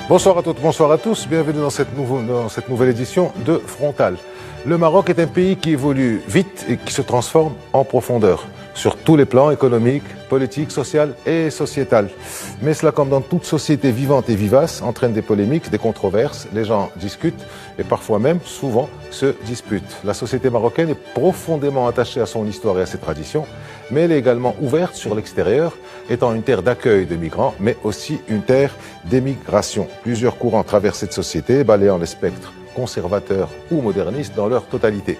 Bonsoir à toutes, bonsoir à tous. Bienvenue dans cette nouvelle édition de Frontal. Le Maroc est un pays qui évolue vite et qui se transforme en profondeur sur tous les plans économiques, politiques, social et sociétal. Mais cela, comme dans toute société vivante et vivace, entraîne des polémiques, des controverses. Les gens discutent et parfois même, souvent, se disputent. La société marocaine est profondément attachée à son histoire et à ses traditions, mais elle est également ouverte sur l'extérieur, étant une terre d'accueil de migrants, mais aussi une terre d'émigration. Plusieurs courants traversent cette société, balayant les spectres conservateurs ou modernistes dans leur totalité.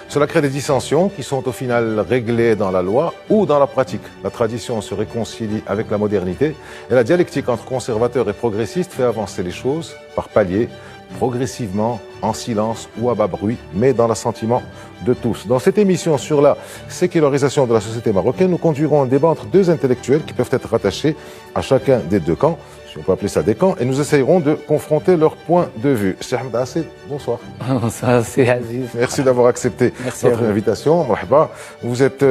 Cela crée des dissensions qui sont au final réglées dans la loi ou dans la pratique. La tradition se réconcilie avec la modernité et la dialectique entre conservateurs et progressistes fait avancer les choses par paliers, progressivement, en silence ou à bas bruit, mais dans l'assentiment de tous. Dans cette émission sur la sécularisation de la société marocaine, nous conduirons un débat entre deux intellectuels qui peuvent être rattachés à chacun des deux camps, si on peut appeler ça des camps, et nous essayerons de confronter leurs points de vue. Cheikh Ahmed Assid, bonsoir. Bonsoir, c'est Aziz. Merci d'avoir accepté notre invitation. Marhaba. Vous êtes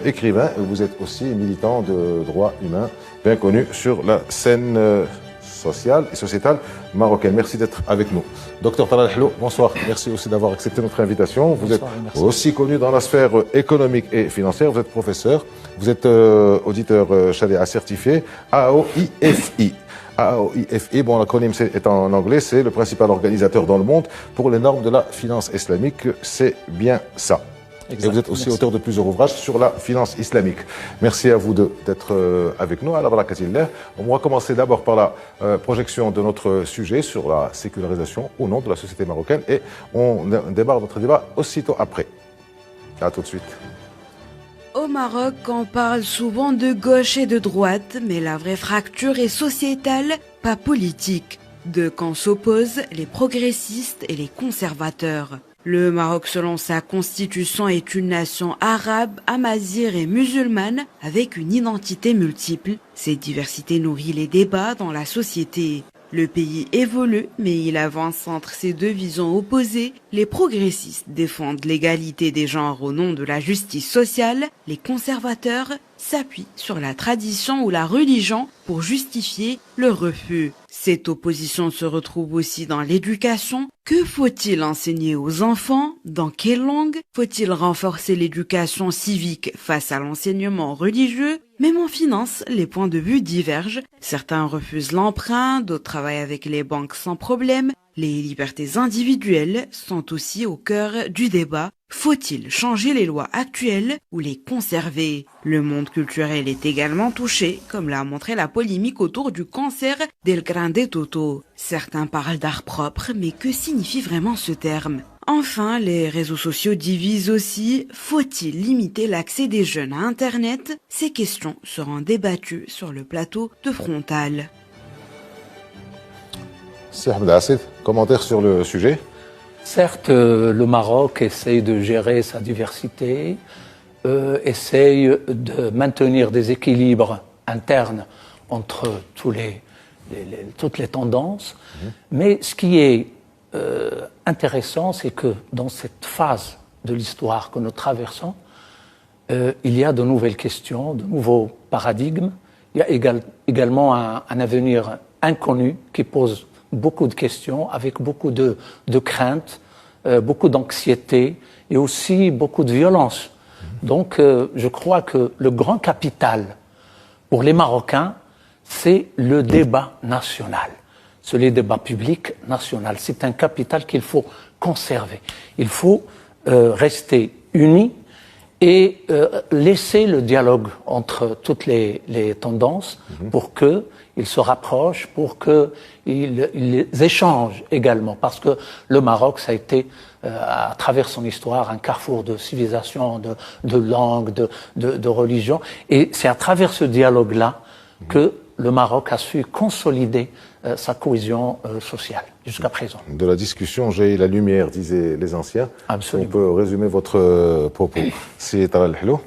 écrivain, vous êtes aussi militant de droits humains, bien connu sur la scène sociale et sociétale marocaine. Merci d'être avec nous. Docteur Talal Hello, bonsoir. Merci aussi d'avoir accepté notre invitation. Vous êtes aussi connu dans la sphère économique et financière. Vous êtes professeur, vous êtes auditeur charia certifié AOIFI. AOIFI, bon, l'acronyme est en anglais, c'est le principal organisateur dans le monde pour les normes de la finance islamique. C'est bien ça. Exact. Et vous êtes aussi auteur de plusieurs ouvrages sur la finance islamique. Merci à vous d'être avec nous. Alors, on va commencer d'abord par la projection de notre sujet sur la sécularisation ou non de la société marocaine et on démarre notre débat aussitôt après. À tout de suite. Au Maroc, on parle souvent de gauche et de droite, mais la vraie fracture est sociétale, pas politique. Deux camps s'opposent, les progressistes et les conservateurs. Le Maroc, selon sa constitution, est une nation arabe, amazigh et musulmane avec une identité multiple. Cette diversité nourrit les débats dans la société. Le pays évolue, mais il avance entre ces deux visions opposées. Les progressistes défendent l'égalité des genres au nom de la justice sociale. Les conservateurs s'appuient sur la tradition ou la religion pour justifier le refus. Cette opposition se retrouve aussi dans l'éducation. Que faut-il enseigner aux enfants? Dans quelle langue? Faut-il renforcer l'éducation civique face à l'enseignement religieux? Même en finance, les points de vue divergent. Certains refusent l'emprunt, d'autres travaillent avec les banques sans problème. Les libertés individuelles sont aussi au cœur du débat. Faut-il changer les lois actuelles ou les conserver? Le monde culturel est également touché, comme l'a montré la polémique autour du concert d'El Grande Toto. Certains parlent d'art propre, mais que signifie vraiment ce terme? Enfin, les réseaux sociaux divisent aussi. Faut-il limiter l'accès des jeunes à Internet? Ces questions seront débattues sur le plateau de Frontal. Cheikh Ahmed Assid, commentaire sur le sujet? Certes, le Maroc essaye de gérer sa diversité, essaye de maintenir des équilibres internes entre toutes les tendances. Mais ce qui est intéressant, c'est que dans cette phase de l'histoire que nous traversons, il y a de nouvelles questions, de nouveaux paradigmes. Il y a également un avenir inconnu qui pose beaucoup de questions, avec beaucoup de craintes, beaucoup d'anxiété et aussi beaucoup de violence. Donc, je crois que le grand capital pour les Marocains, c'est le débat national. C'est le débat public national. C'est un capital qu'il faut conserver. Il faut rester unis et laisser le dialogue entre toutes les tendances pour qu'ils se rapprochent, pour qu'ils échangent également. Parce que le Maroc, ça a été, à travers son histoire, un carrefour de civilisation, de langue, de religion. Et c'est à travers ce dialogue-là que le Maroc a su consolider sa cohésion sociale jusqu'à présent. De la discussion, j'ai la lumière, disaient les anciens. Absolument. On peut résumer votre propos. C'est Talal Hello.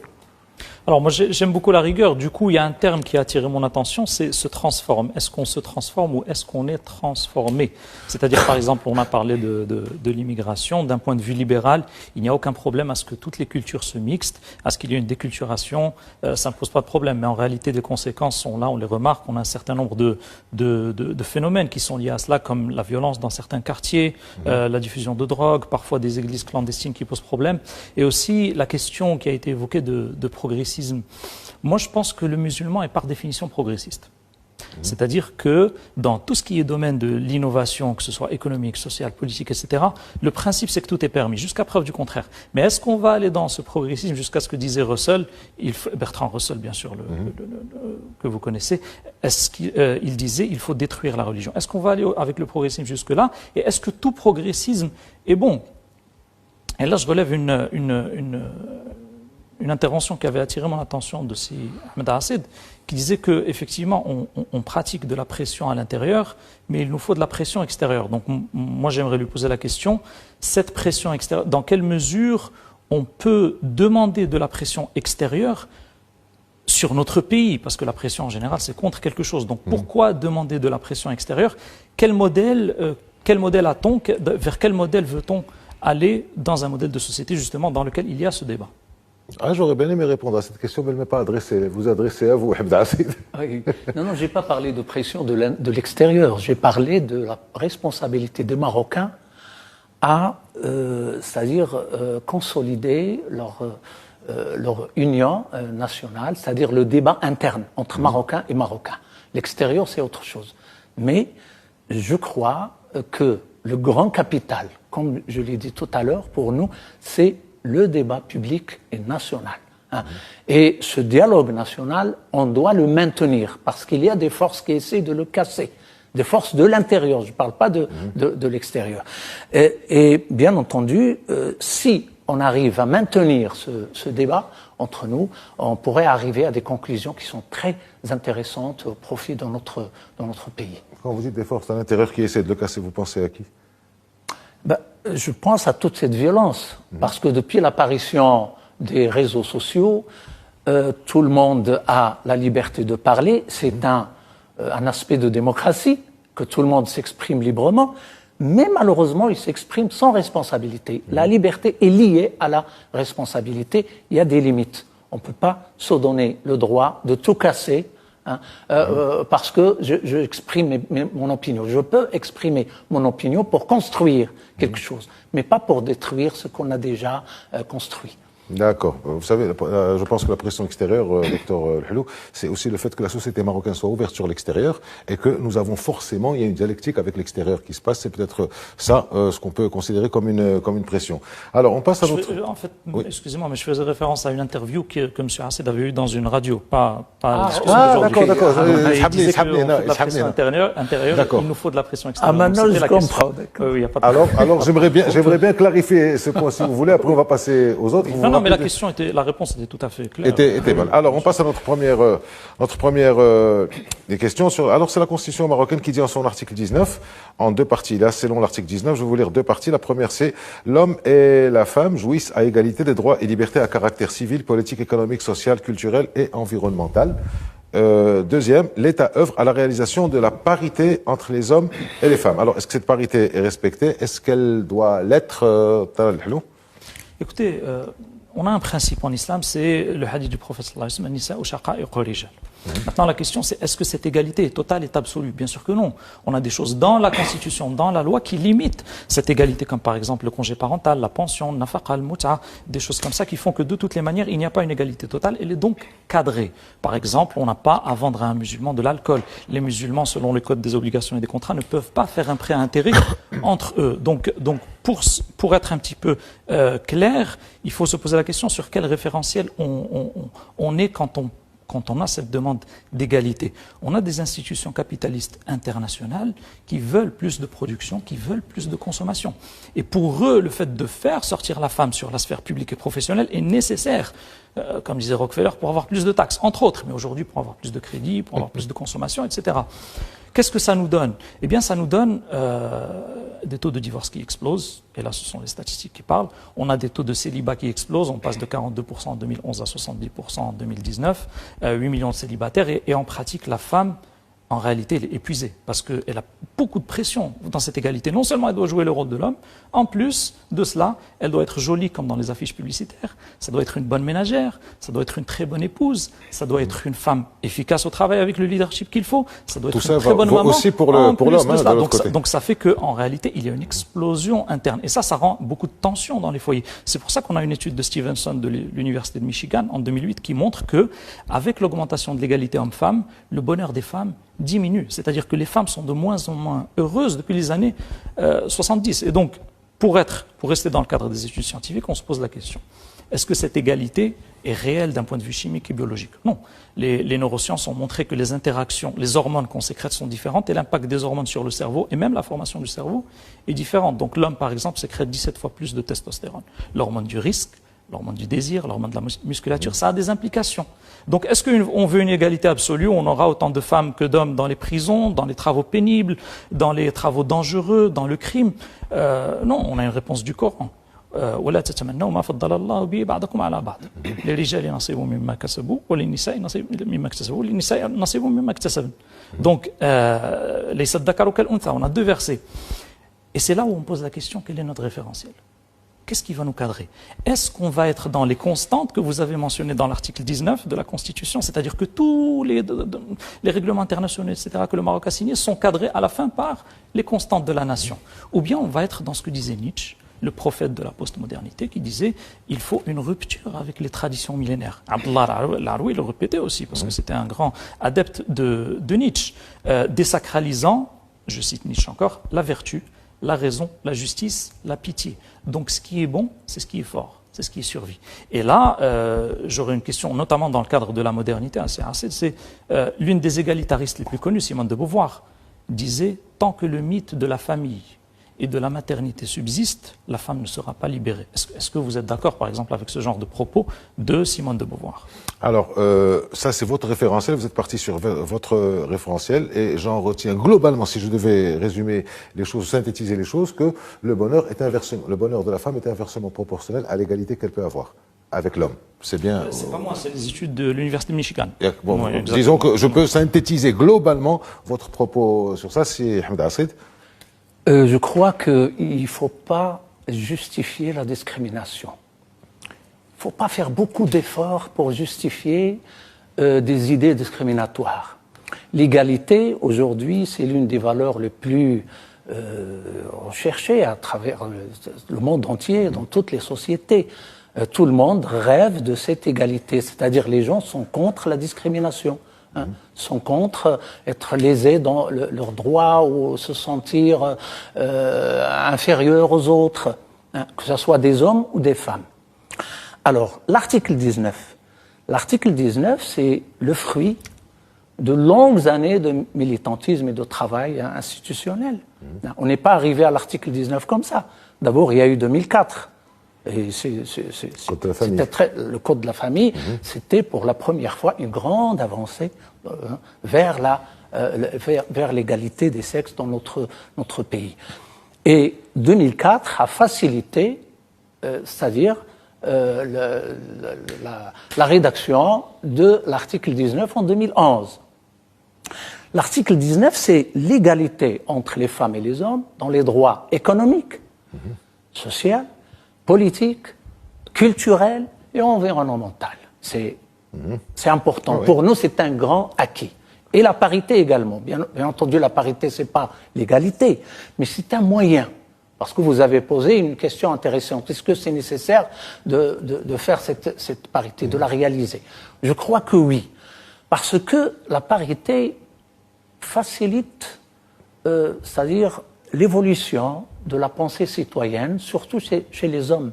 Alors moi j'aime beaucoup la rigueur, du coup il y a un terme qui a attiré mon attention, c'est se transforme. Est-ce qu'on se transforme ou est-ce qu'on est transformé? C'est-à-dire par exemple on a parlé de l'immigration, d'un point de vue libéral, il n'y a aucun problème à ce que toutes les cultures se mixent, à ce qu'il y ait une déculturation, ça ne pose pas de problème. Mais en réalité les conséquences sont là, on les remarque, on a un certain nombre de phénomènes qui sont liés à cela, comme la violence dans certains quartiers, la diffusion de drogue, parfois des églises clandestines qui posent problème, et aussi la question qui a été évoquée de progressisme. Moi, je pense que le musulman est par définition progressiste. C'est-à-dire que dans tout ce qui est domaine de l'innovation, que ce soit économique, sociale, politique, etc., le principe c'est que tout est permis, jusqu'à preuve du contraire. Mais est-ce qu'on va aller dans ce progressisme jusqu'à ce que disait Russell, Bertrand Russell bien sûr, que vous connaissez, est-ce qu'il disait il faut détruire la religion? Est-ce qu'on va aller avec le progressisme jusque-là? Et est-ce que tout progressisme est bon? Et là je relève une intervention qui avait attiré mon attention de si Ahmed Assid, qui disait qu'effectivement, on pratique de la pression à l'intérieur, mais il nous faut de la pression extérieure. Donc moi, j'aimerais lui poser la question, cette pression extérieure, dans quelle mesure on peut demander de la pression extérieure sur notre pays? Parce que la pression, en général, c'est contre quelque chose. Donc pourquoi demander de la pression extérieure? Quel modèle a-t-on? Vers quel modèle veut-on aller dans un modèle de société, justement, dans lequel il y a ce débat? J'aurais bien aimé répondre à cette question, mais elle ne m'est pas adressée. Vous adressez à vous, Ahmed Assid. Oui. Non, je n'ai pas parlé de pression de l'extérieur. J'ai parlé de la responsabilité des Marocains à, c'est-à-dire, consolider leur union nationale, c'est-à-dire le débat interne entre Marocains et Marocains. L'extérieur, c'est autre chose. Mais je crois que le grand capital, comme je l'ai dit tout à l'heure, pour nous, c'est le débat public et national. Et ce dialogue national, on doit le maintenir parce qu'il y a des forces qui essaient de le casser, des forces de l'intérieur, je ne parle pas de l'extérieur. Et bien entendu, si on arrive à maintenir ce débat entre nous, on pourrait arriver à des conclusions qui sont très intéressantes au profit de notre pays. Quand vous dites des forces à l'intérieur qui essaient de le casser, vous pensez à qui? Je pense à toute cette violence, parce que depuis l'apparition des réseaux sociaux, tout le monde a la liberté de parler, c'est un aspect de démocratie, que tout le monde s'exprime librement, mais malheureusement, il s'exprime sans responsabilité. La liberté est liée à la responsabilité, il y a des limites. On ne peut pas se donner le droit de tout casser, parce que je exprime mon opinion. Je peux exprimer mon opinion pour construire quelque chose, mais pas pour détruire ce qu'on a déjà construit. D'accord. Vous savez, je pense que la pression extérieure, docteur Helhou, c'est aussi le fait que la société marocaine soit ouverte sur l'extérieur et que nous avons forcément, il y a une dialectique avec l'extérieur qui se passe. C'est peut-être ça, ce qu'on peut considérer comme une pression. Alors, on passe à notre... En fait, oui. Excusez-moi, mais je faisais référence à une interview que M. Assid avait eue dans une radio, pas d'accord. Il disait que la pression intérieure, il nous faut de la pression extérieure. Maintenant, je comprends. Alors, j'aimerais bien clarifier ce point, si vous voulez. Après, on va passer aux autres. Non, mais la réponse était tout à fait claire. Était bonne. Alors, on passe à notre première des questions. Alors, c'est la Constitution marocaine qui dit en son article 19, en deux parties. Là, selon l'article 19, je vais vous lire deux parties. La première, c'est « L'homme et la femme jouissent à égalité des droits et libertés à caractère civil, politique, économique, social, culturel et environnemental. » Deuxième, l'État œuvre à la réalisation de la parité entre les hommes et les femmes. Alors, est-ce que cette parité est respectée? Est-ce qu'elle doit l'être? Écoutez, on a un principe en islam, c'est le hadith du prophète sallallahu alayhi wa sallam, Nisa ou shaqa'iq rijal. Maintenant, la question, c'est est-ce que cette égalité est totale, est absolue? Bien sûr que non. On a des choses dans la Constitution, dans la loi, qui limitent cette égalité, comme par exemple le congé parental, la pension, le nafaqa, le mut'a, des choses comme ça qui font que de toutes les manières, il n'y a pas une égalité totale. Elle est donc cadrée. Par exemple, on n'a pas à vendre à un musulman de l'alcool. Les musulmans, selon le code des obligations et des contrats, ne peuvent pas faire un prêt à intérêt entre eux. Donc pour être un petit peu clair, il faut se poser la question sur quel référentiel on est quand on a cette demande d'égalité. On a des institutions capitalistes internationales qui veulent plus de production, qui veulent plus de consommation. Et pour eux, le fait de faire sortir la femme sur la sphère publique et professionnelle est nécessaire, comme disait Rockefeller, pour avoir plus de taxes, entre autres, mais aujourd'hui pour avoir plus de crédit, pour avoir plus de consommation, etc. Qu'est-ce que ça nous donne? Eh bien, ça nous donne des taux de divorce qui explosent, et là, ce sont les statistiques qui parlent. On a des taux de célibat qui explosent, on passe de 42% en 2011 à 70% en 2019, 8 millions de célibataires, et en pratique, la femme, en réalité, elle est épuisée parce qu'elle a beaucoup de pression dans cette égalité. Non seulement elle doit jouer le rôle de l'homme, en plus de cela, elle doit être jolie comme dans les affiches publicitaires, ça doit être une bonne ménagère, ça doit être une très bonne épouse, ça doit être une femme efficace au travail avec le leadership qu'il faut, ça doit être une très bonne maman. Aussi pour l'homme, donc ça fait qu'en réalité, il y a une explosion interne. Et ça rend beaucoup de tension dans les foyers. C'est pour ça qu'on a une étude de Stevenson de l'Université de Michigan en 2008 qui montre que, avec l'augmentation de l'égalité homme-femme, le bonheur des femmes diminue. C'est-à-dire que les femmes sont de moins en moins heureuses depuis les années 70. Et donc, pour rester dans le cadre des études scientifiques, on se pose la question. Est-ce que cette égalité est réelle d'un point de vue chimique et biologique? Non. Les neurosciences ont montré que les interactions, les hormones qu'on sécrète sont différentes et l'impact des hormones sur le cerveau et même la formation du cerveau est différente. Donc l'homme, par exemple, sécrète 17 fois plus de testostérone. L'hormone du risque, l'hormone du désir, l'hormone de la musculature, ça a des implications. Donc, est-ce qu'on veut une égalité absolue où on aura autant de femmes que d'hommes dans les prisons, dans les travaux pénibles, dans les travaux dangereux, dans le crime? Non, on a une réponse du Coran. ولا تتمنوا ما فضل الله به بعضكم على بعض للرجال نصيب مما كسبوا وللنساء نصيب مما اكتسبوا وللنساء نصيب مما اكتسبن. Donc ليس الذكر كالأنثى, on a deux versets. Et c'est là où on pose la question, quel est notre référentiel? Qu'est-ce qui va nous cadrer? Est-ce qu'on va être dans les constantes que vous avez mentionnées dans l'article 19 de la Constitution, c'est-à-dire que tous les règlements internationaux, etc., que le Maroc a signés, sont cadrés à la fin par les constantes de la nation? Ou bien on va être dans ce que disait Nietzsche, le prophète de la postmodernité, qui disait il faut une rupture avec les traditions millénaires. Abdullah al-Aroui le répétait aussi, parce que c'était un grand adepte de Nietzsche, désacralisant, je cite Nietzsche encore, la vertu, la raison, la justice, la pitié. Donc ce qui est bon, c'est ce qui est fort, c'est ce qui survit. Et là, j'aurais une question, notamment dans le cadre de la modernité, c'est l'une des égalitaristes les plus connues, Simone de Beauvoir, disait « Tant que le mythe de la famille et de la maternité subsiste, la femme ne sera pas libérée ». Est-ce que vous êtes d'accord, par exemple, avec ce genre de propos de Simone de Beauvoir? Alors, ça c'est votre référentiel, vous êtes parti sur votre référentiel, et j'en retiens globalement, si je devais résumer les choses, synthétiser les choses, que le bonheur de la femme est inversement proportionnel à l'égalité qu'elle peut avoir avec l'homme. C'est bien. C'est pas moi, c'est les études de l'Université de Michigan. Bon, oui, disons que je peux synthétiser globalement votre propos sur ça, si Ahmed Asrid. Je crois qu'il ne faut pas justifier la discrimination. Il ne faut pas faire beaucoup d'efforts pour justifier des idées discriminatoires. L'égalité, aujourd'hui, c'est l'une des valeurs les plus recherchées à travers le monde entier, dans toutes les sociétés. Tout le monde rêve de cette égalité, c'est-à-dire les gens sont contre la discrimination. Sont contre être lésés dans leurs droits ou se sentir inférieurs aux autres, que ce soit des hommes ou des femmes. Alors, l'article 19. L'article 19, c'est le fruit de longues années de militantisme et de travail institutionnel. On n'est pas arrivé à l'article 19 comme ça. D'abord, il y a eu 2004. Et le Code de la famille, c'était pour la première fois une grande avancée vers l'égalité des sexes dans notre pays. Et 2004 a facilité, c'est-à-dire la rédaction de l'article 19 en 2011. L'article 19, c'est l'égalité entre les femmes et les hommes dans les droits économiques, sociaux, politiques, culturels et environnementaux. C'est important. Pour nous, c'est un grand acquis. Et la parité également. Bien entendu, la parité, ce n'est pas l'égalité, mais c'est un moyen. Parce que vous avez posé une question intéressante. Est-ce que c'est nécessaire de faire cette parité, de la réaliser? Je crois que oui. Parce que la parité facilite, c'est-à-dire l'évolution de la pensée citoyenne, surtout chez les hommes.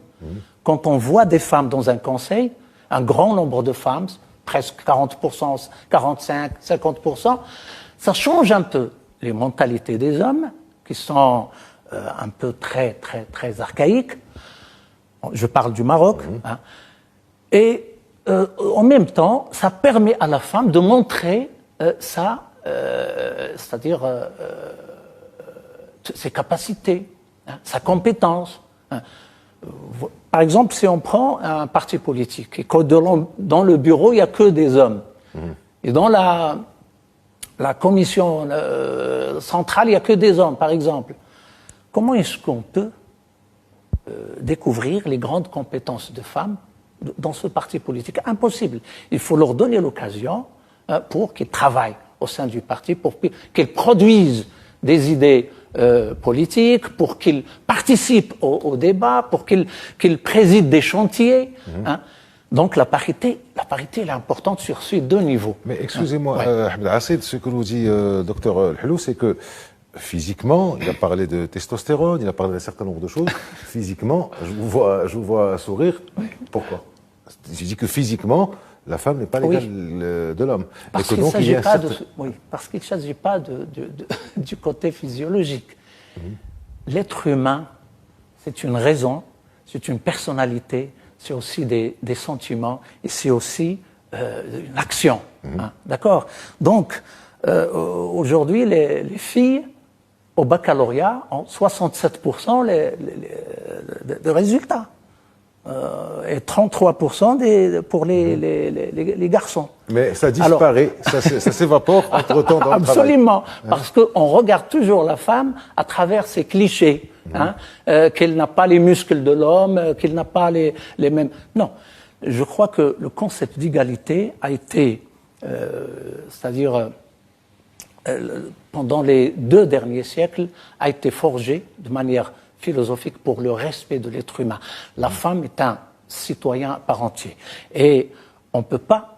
Quand on voit des femmes dans un conseil, un grand nombre de femmes, presque 40%, 45%, 50%, ça change un peu les mentalités des hommes, qui sont un peu très archaïques. Je parle du Maroc. Et en même temps, ça permet à la femme de montrer sa c'est-à-dire ses capacités, hein, sa compétence. Hein. Par exemple, si on prend un parti politique et que dans le bureau, il n'y a que des hommes, et dans la commission centrale, il n'y a que des hommes, par exemple, comment est-ce qu'on peut découvrir les grandes compétences de femmes dans ce parti politique? Impossible. Il faut leur donner l'occasion pour qu'ils travaillent au sein du parti, pour qu'ils produisent des idées politiques, pour qu'ils participent au débat, pour qu'ils président des chantiers. Hein. Donc la parité elle est importante sur ces deux niveaux. Mais excusez-moi, Ahmed Assid, ce que nous dit docteur El-Helou, c'est que physiquement, il a parlé de testostérone, il a parlé d'un certain nombre de choses. Physiquement, je vous vois sourire. Pourquoi? Je dis que physiquement, la femme n'est pas l'égale de l'homme. Parce qu'il ne s'agit pas parce qu'il s'agit pas du côté physiologique. L'être humain, c'est une raison, c'est une personnalité, c'est aussi des sentiments et c'est aussi une action. Hein, d'accord? Donc, aujourd'hui, les filles au baccalauréat ont 67% de résultats. Et 33% pour les garçons. Mais ça disparaît, ça s'évapore entre-temps dans le travail. Absolument, parce qu'on regarde toujours la femme à travers ces clichés, hein, qu'elle n'a pas les muscles de l'homme, qu'elle n'a pas les mêmes... Non, je crois que le concept d'égalité a été, c'est-à-dire pendant les 2 derniers siècles, a été forgé de manière philosophique pour le respect de l'être humain. La femme est un citoyen à part entier. Et on ne peut pas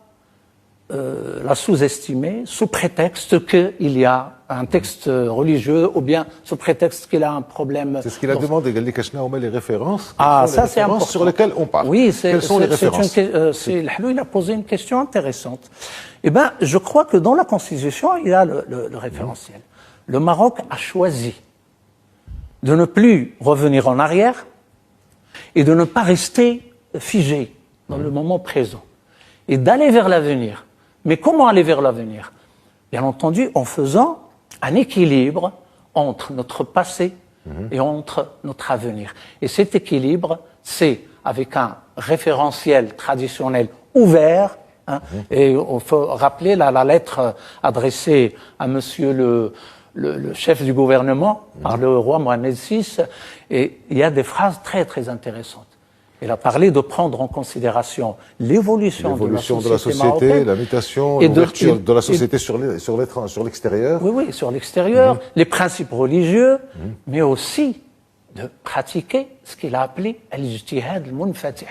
la sous-estimer sous prétexte qu'il y a un texte religieux ou bien sous prétexte qu'il a un problème... C'est ce qu'il a demandé, les références, ça c'est important, sur lesquelles on parle. Oui, quelles sont les références? Il a posé une question intéressante. Eh bien, je crois que dans la Constitution, il y a le référentiel. Le Maroc a choisi de ne plus revenir en arrière et de ne pas rester figé dans le moment présent et d'aller vers l'avenir. Mais comment aller vers l'avenir? Bien entendu, en faisant un équilibre entre notre passé et entre notre avenir. Et cet équilibre, c'est avec un référentiel traditionnel ouvert, hein, et il faut rappeler la lettre adressée à monsieur le chef du gouvernement par le roi Mohamed VI, et il y a des phrases très très intéressantes. Il a parlé de prendre en considération l'évolution de la société, la mutation, l'ouverture de la société sur l'extérieur. Oui, sur l'extérieur, les principes religieux, mais aussi de pratiquer ce qu'il a appelé al-ijtihad al-munfatih.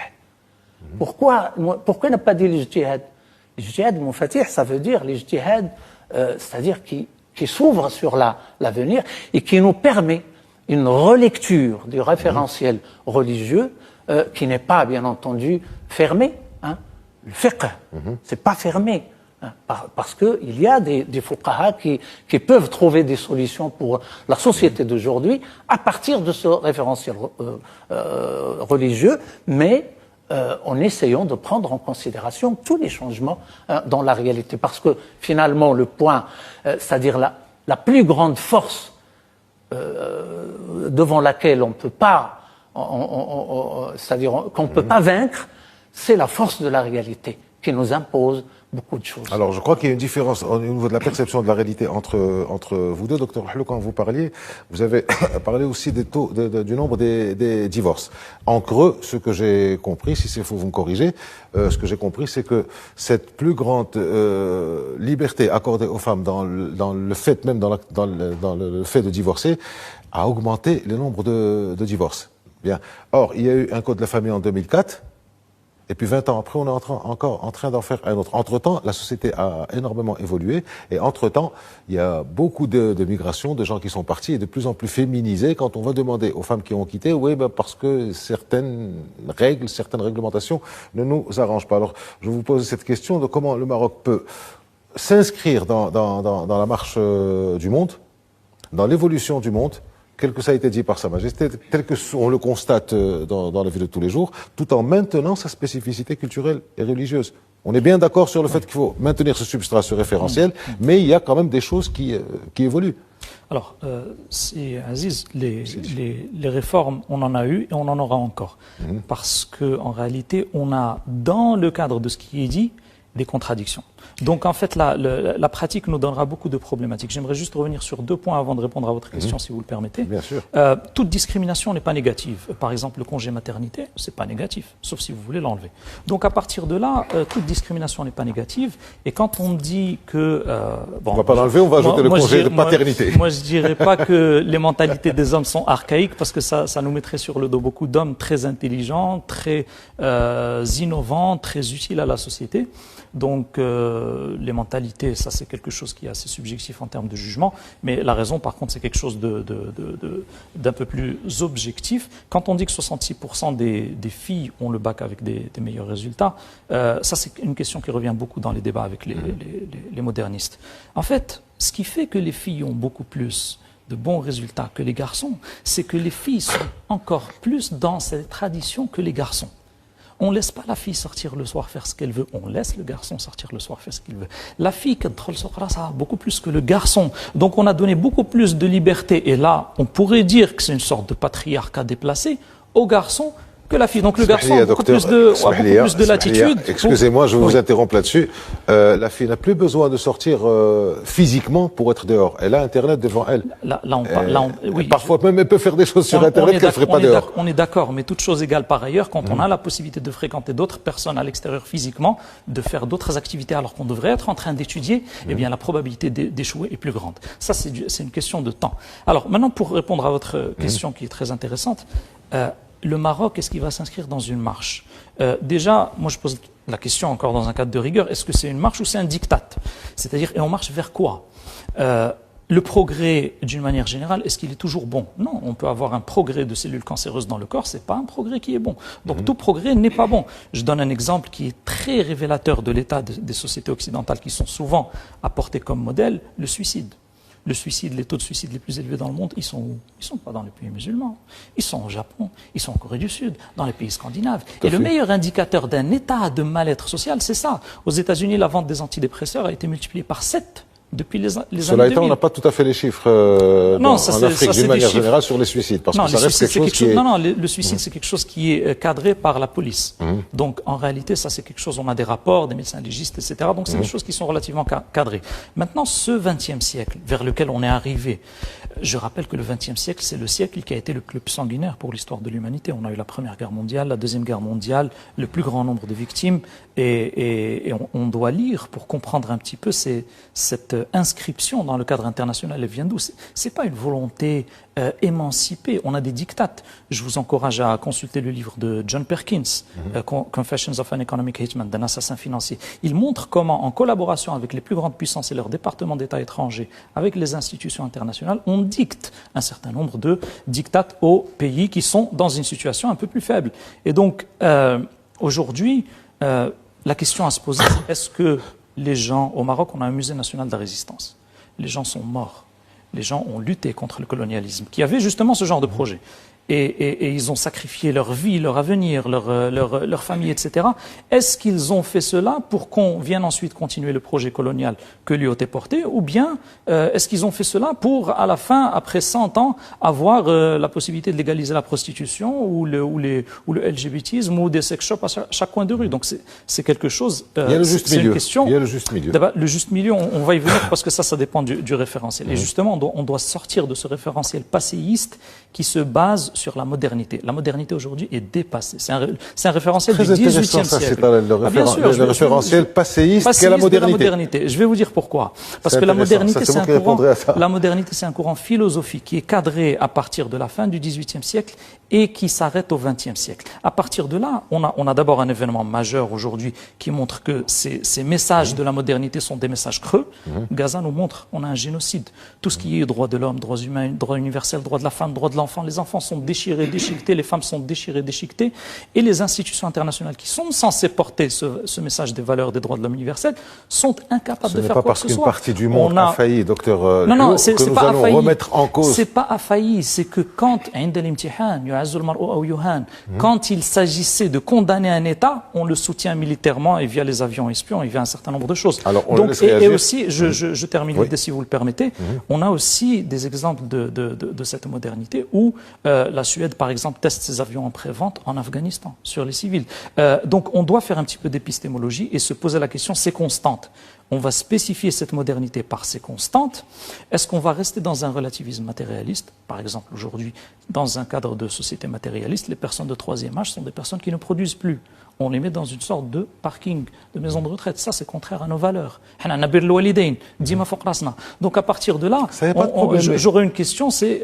Pourquoi il n'a pas dit l'ijtihad? L'ijtihad al-munfatih, ça veut dire l'ijtihad, c'est-à-dire qui s'ouvre sur l'avenir et qui nous permet une relecture du référentiel religieux qui n'est pas, bien entendu, fermé. Hein. Le fiqh, c'est pas fermé. Hein, parce qu'il y a des fuqaha qui peuvent trouver des solutions pour la société d'aujourd'hui à partir de ce référentiel religieux, mais en essayant de prendre en considération tous les changements dans la réalité. Parce que finalement, le point, c'est-à-dire la plus grande force devant laquelle on ne peut pas, c'est-à-dire qu'on ne peut pas vaincre, c'est la force de la réalité qui nous impose beaucoup de choses. Alors, je crois qu'il y a une différence au niveau de la perception de la réalité entre vous deux, docteur Helou, quand vous parliez. Vous avez parlé aussi des taux, du nombre des divorces. En creux, ce que j'ai compris, si c'est faux, vous me corrigez, ce que j'ai compris, c'est que cette plus grande liberté accordée aux femmes dans le fait, même dans le fait de divorcer, a augmenté le nombre de divorces. Bien. Or, il y a eu un code de la famille en 2004. Et puis 20 ans après, on est encore en train d'en faire un autre. Entre-temps, la société a énormément évolué. Et entre-temps, il y a beaucoup de migrations, de gens qui sont partis et de plus en plus féminisés. Quand on va demander aux femmes qui ont quitté, oui, parce que certaines règles, certaines réglementations ne nous arrangent pas. Alors, je vous pose cette question de comment le Maroc peut s'inscrire dans la marche du monde, dans l'évolution du monde, tel que ça a été dit par Sa Majesté, tel que on le constate dans la vie de tous les jours, tout en maintenant sa spécificité culturelle et religieuse. On est bien d'accord sur le fait qu'il faut maintenir ce substrat, ce référentiel, mais il y a quand même des choses qui évoluent. Alors, Aziz, les réformes, on en a eu et on en aura encore. Parce qu'en réalité, on a, dans le cadre de ce qui est dit, des contradictions. Donc en fait, la pratique nous donnera beaucoup de problématiques. J'aimerais juste revenir sur 2 points avant de répondre à votre question, si vous le permettez. Bien sûr. Toute discrimination n'est pas négative. Par exemple, le congé maternité, c'est pas négatif, sauf si vous voulez l'enlever. Donc à partir de là, toute discrimination n'est pas négative. Et quand on dit que... on va pas l'enlever, on va ajouter le congé de paternité. Moi, je dirais pas que les mentalités des hommes sont archaïques, parce que ça nous mettrait sur le dos beaucoup d'hommes très intelligents, très innovants, très utiles à la société. Donc les mentalités, ça c'est quelque chose qui est assez subjectif en termes de jugement, mais la raison par contre c'est quelque chose d'un peu plus objectif. Quand on dit que 66% des filles ont le bac avec des meilleurs résultats, ça c'est une question qui revient beaucoup dans les débats avec les modernistes. En fait, ce qui fait que les filles ont beaucoup plus de bons résultats que les garçons, c'est que les filles sont encore plus dans cette tradition que les garçons. On ne laisse pas la fille sortir le soir faire ce qu'elle veut, on laisse le garçon sortir le soir faire ce qu'il veut. La fille, ça a beaucoup plus que le garçon. Donc on a donné beaucoup plus de liberté. Et là, on pourrait dire que c'est une sorte de patriarcat déplacé aux garçons que la fille. Donc le garçon a beaucoup plus de latitude. Excusez-moi, je vous interromps là-dessus. La fille n'a plus besoin de sortir physiquement pour être dehors. Elle a Internet devant elle. Oui, parfois même, elle peut faire des choses sur Internet qu'elle ne ferait pas dehors. On est d'accord, mais toute chose égale par ailleurs, quand on a la possibilité de fréquenter d'autres personnes à l'extérieur physiquement, de faire d'autres activités alors qu'on devrait être en train d'étudier, eh bien la probabilité d'échouer est plus grande. Ça, c'est une question de temps. Alors maintenant, pour répondre à votre question qui est très intéressante, le Maroc, est-ce qu'il va s'inscrire dans une marche? Déjà, moi je pose la question encore dans un cadre de rigueur, est-ce que c'est une marche ou c'est un diktat? C'est-à-dire, et on marche vers quoi? Le progrès, d'une manière générale, est-ce qu'il est toujours bon? Non, on peut avoir un progrès de cellules cancéreuses dans le corps, c'est pas un progrès qui est bon. Donc tout progrès n'est pas bon. Je donne un exemple qui est très révélateur de l'état des sociétés occidentales qui sont souvent apportées comme modèle, le suicide. Le suicide, les taux de suicide les plus élevés dans le monde, ils sont où? Ils sont pas dans les pays musulmans. Ils sont au Japon, ils sont en Corée du Sud, dans les pays scandinaves. Et le meilleur indicateur d'un état de mal-être social, c'est ça. Aux États-Unis, la vente des antidépresseurs a été multipliée par 7 depuis les années 2000. Cela étant, on n'a pas tout à fait les chiffres en Afrique d'une manière générale sur les suicides, parce que ça reste quelque chose qui est... Non, le suicide, c'est quelque chose qui est cadré par la police. Donc, en réalité, ça, c'est quelque chose, on a des rapports, des médecins légistes, etc. Donc, c'est des choses qui sont relativement cadrées. Maintenant, ce XXe siècle, vers lequel on est arrivé, je rappelle que le XXe siècle, c'est le siècle qui a été le plus sanguinaire pour l'histoire de l'humanité. On a eu la Première Guerre mondiale, la Deuxième Guerre mondiale, le plus grand nombre de victimes, et on doit lire pour comprendre un petit peu cette inscription dans le cadre international, elle vient d'où? C'est pas une volonté émancipée. On a des dictates. Je vous encourage à consulter le livre de John Perkins, Confessions of an Economic Hitman, d'un assassin financier. Il montre comment, en collaboration avec les plus grandes puissances et leurs départements d'État étrangers, avec les institutions internationales, on dicte un certain nombre de dictates aux pays qui sont dans une situation un peu plus faible. Et donc, aujourd'hui, la question à se poser, c'est est-ce que les gens, au Maroc, on a un musée national de la résistance. Les gens sont morts. Les gens ont lutté contre le colonialisme, qui avait justement ce genre de projet. Et ils ont sacrifié leur vie, leur avenir, leur famille, etc. Est-ce qu'ils ont fait cela pour qu'on vienne ensuite continuer le projet colonial que lui a porté, ou bien est-ce qu'ils ont fait cela pour, à la fin, après 100 ans, avoir la possibilité de légaliser la prostitution ou le LGBTisme ou des sex shops à chaque coin de rue? Donc c'est quelque chose... Il y a le juste milieu. Une question. Il y a le juste milieu. Le juste milieu, on va y venir parce que ça dépend du référentiel. Et justement, on doit sortir de ce référentiel passéiste qui se base sur la modernité. La modernité aujourd'hui est dépassée. C'est un référentiel du XVIIIe siècle. C'est le référentiel passéiste qu'est la modernité. Je vais vous dire pourquoi. Parce que la modernité, c'est un courant philosophique qui est cadré à partir de la fin du XVIIIe siècle et qui s'arrête au XXe siècle. À partir de là, on a d'abord un événement majeur aujourd'hui qui montre que ces messages de la modernité sont des messages creux. Gaza nous montre, on a un génocide. Tout ce qui est droits de l'homme, droits humains, droits universels, droits de la femme, droits de l'enfant, les enfants sont déchirées, déchiquetées, les femmes sont déchirées, déchiquetées, et les institutions internationales qui sont censées porter ce message des valeurs des droits de l'homme universels sont incapables de faire quoi que ce soit. Ce n'est pas parce qu'une partie du monde a failli, docteur non, que nous allons remettre en cause. C'est pas a failli, c'est que quand il s'agissait de condamner un État, on le soutient militairement et via les avions espions et via un certain nombre de choses. Alors, on donc, et aussi, je termine oui. si vous le permettez, on a aussi des exemples de cette modernité où la Suède, par exemple, teste ses avions en pré-vente en Afghanistan, sur les civils. Donc on doit faire un petit peu d'épistémologie et se poser la question, c'est constante. On va spécifier cette modernité par ces constantes. Est-ce qu'on va rester dans un relativisme matérialiste? Par exemple, aujourd'hui, dans un cadre de société matérialiste, les personnes de troisième âge sont des personnes qui ne produisent plus. On les met dans une sorte de parking, de maison de retraite. Ça, c'est contraire à nos valeurs. Donc, à partir de là, j'aurais une question, c'est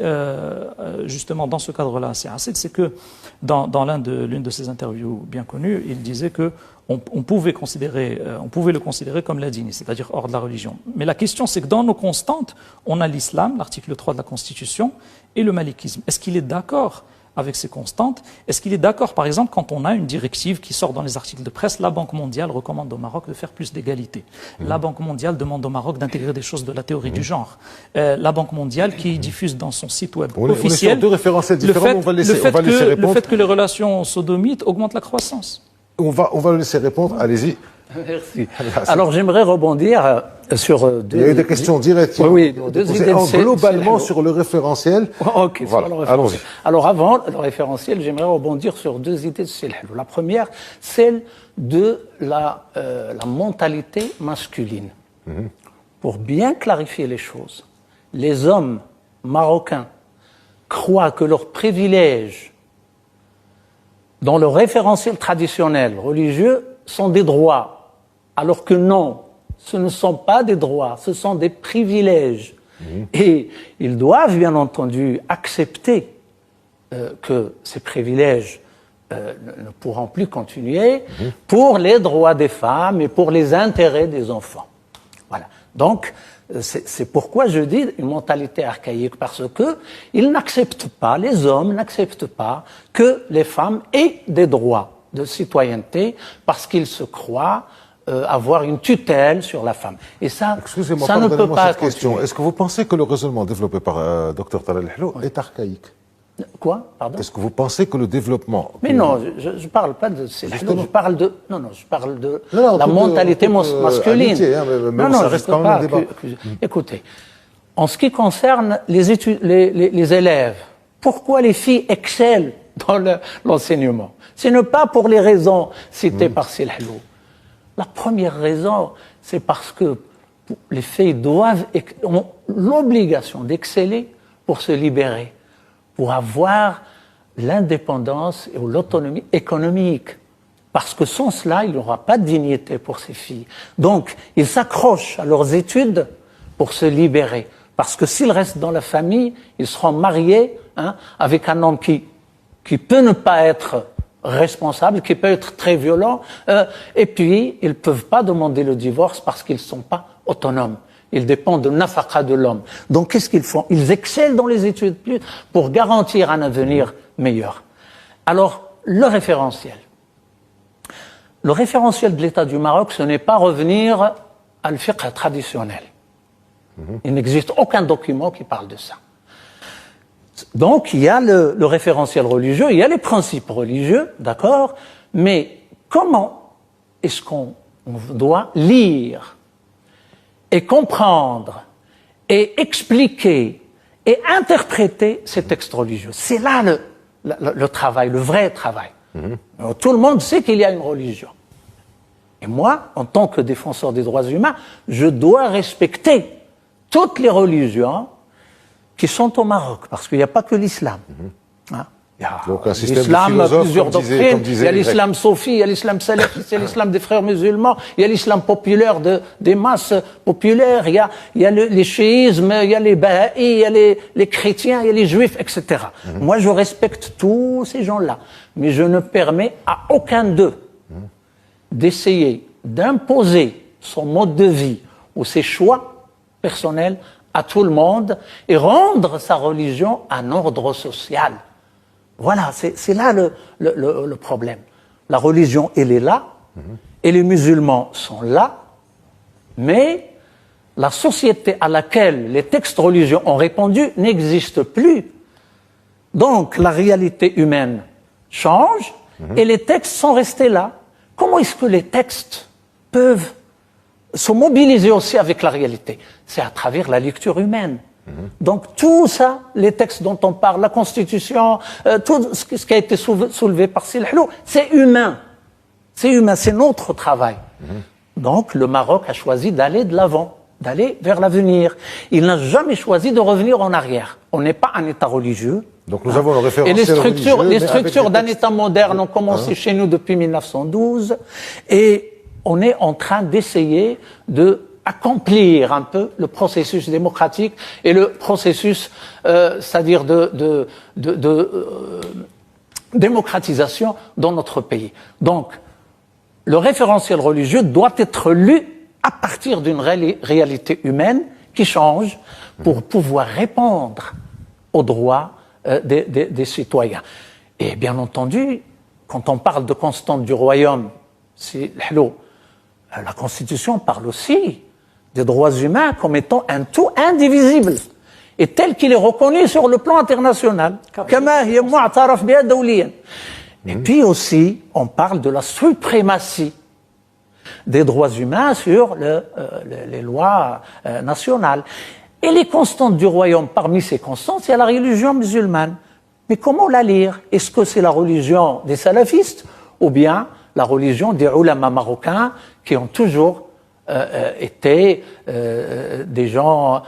justement dans ce cadre-là, c'est que dans l'une de ses interviews bien connues, il disait que on pouvait le considérer comme l'indigne, c'est-à-dire hors de la religion. Mais la question, c'est que dans nos constantes, on a l'islam, l'article 3 de la Constitution, et le malikisme. Est-ce qu'il est d'accord avec ces constantes? Est-ce qu'il est d'accord, par exemple, quand on a une directive qui sort dans les articles de presse, la Banque mondiale recommande au Maroc de faire plus d'égalité. La Banque mondiale demande au Maroc d'intégrer des choses de la théorie du genre. La Banque mondiale qui diffuse dans son site web officiel deux référentiels différents, on va laisser répondre. Le fait que les relations sodomites augmentent la croissance. On va le laisser répondre, allez-y. Merci. Alors j'aimerais rebondir sur deux... Il y a eu des questions directes. Oui, deux idées. Globalement sur le référentiel. Ok, voilà. Allons-y. Alors avant le référentiel, j'aimerais rebondir sur deux idées de Selhalou. La première, celle de la mentalité masculine. Pour bien clarifier les choses, les hommes marocains croient que leurs privilèges dans le référentiel traditionnel religieux sont des droits. Alors que non, ce ne sont pas des droits, ce sont des privilèges. Et ils doivent, bien entendu, accepter que ces privilèges ne pourront plus continuer pour les droits des femmes et pour les intérêts des enfants. Voilà. Donc, c'est pourquoi je dis une mentalité archaïque, parce que ils n'acceptent pas, les hommes n'acceptent pas que les femmes aient des droits de citoyenneté parce qu'ils se croient avoir une tutelle sur la femme. Et ça, excusez-moi, ça ne peut pas cette question. Est-ce que vous pensez que le raisonnement développé par Dr Talal Hello est archaïque? Quoi? Pardon? Est-ce que vous pensez que le développement... Mais non, je ne parle pas de... Je parle de... Non, je parle de la mentalité masculine. Amitié, hein, mais ça reste quand même un débat. Écoutez, en ce qui concerne les élèves, pourquoi les filles excellent dans l'enseignement? Ce n'est pas pour les raisons citées par Selhalou. La première raison, c'est parce que les filles ont l'obligation d'exceller pour se libérer, pour avoir l'indépendance et l'autonomie économique. Parce que sans cela, il n'y aura pas de dignité pour ces filles. Donc, ils s'accrochent à leurs études pour se libérer. Parce que s'ils restent dans la famille, ils seront mariés avec un homme qui peut ne pas être responsable, qui peut être très violent, et puis ils ne peuvent pas demander le divorce parce qu'ils ne sont pas autonomes. Ils dépendent de nafaqa de l'homme. Donc qu'est-ce qu'ils font? Ils excellent dans les études pour garantir un avenir meilleur. Alors, le référentiel. Le référentiel de l'État du Maroc, ce n'est pas revenir à le fiqh traditionnel. Il n'existe aucun document qui parle de ça. Donc, il y a le référentiel religieux, il y a les principes religieux, d'accord, mais comment est-ce qu'on doit lire et comprendre et expliquer et interpréter ces textes religieux? C'est là le travail, le vrai travail. Alors, tout le monde sait qu'il y a une religion. Et moi, en tant que défenseur des droits humains, je dois respecter toutes les religions qui sont au Maroc, parce qu'il n'y a pas que l'islam. Il y a l'islam, plusieurs doctrines, il y a l'islam soufi, il y a l'islam salafi, c'est l'islam des frères musulmans, il y a l'islam populaire des masses populaires, il y a les chiismes, il y a les bahaïs, il y a les chrétiens, il y a les juifs, etc. Moi, je respecte tous ces gens-là, mais je ne permets à aucun d'eux d'essayer d'imposer son mode de vie ou ses choix personnels à tout le monde et rendre sa religion un ordre social. Voilà, c'est là le problème. La religion, elle est là, et les musulmans sont là, mais la société à laquelle les textes religieux ont répondu n'existe plus. Donc, la réalité humaine change, et les textes sont restés là. Comment est-ce que les textes peuvent se mobiliser aussi avec la réalité? C'est à travers la lecture humaine. Donc tout ça, les textes dont on parle, la Constitution, tout ce qui a été soulevé par Silhlou, c'est humain. C'est humain, c'est notre travail. Donc le Maroc a choisi d'aller de l'avant, d'aller vers l'avenir. Il n'a jamais choisi de revenir en arrière. On n'est pas un État religieux. Donc nous avons le référentiel Et les structures d'un textes. État moderne ont commencé chez nous depuis 1912, et on est en train d'essayer de accomplir un peu le processus démocratique et le processus, c'est-à-dire de démocratisation dans notre pays. Donc, le référentiel religieux doit être lu à partir d'une réalité humaine qui change pour pouvoir répondre aux droits des citoyens. Et bien entendu, quand on parle de constante du royaume, c'est la Constitution parle aussi des droits humains comme étant un tout indivisible et tel qu'il est reconnu sur le plan international. Et puis aussi, on parle de la suprématie des droits humains sur les lois nationales. Et les constantes du royaume, parmi ces constantes, il y a la religion musulmane. Mais comment la lire? Est-ce que c'est la religion des salafistes ou bien la religion des ulama marocains qui ont toujours été des gens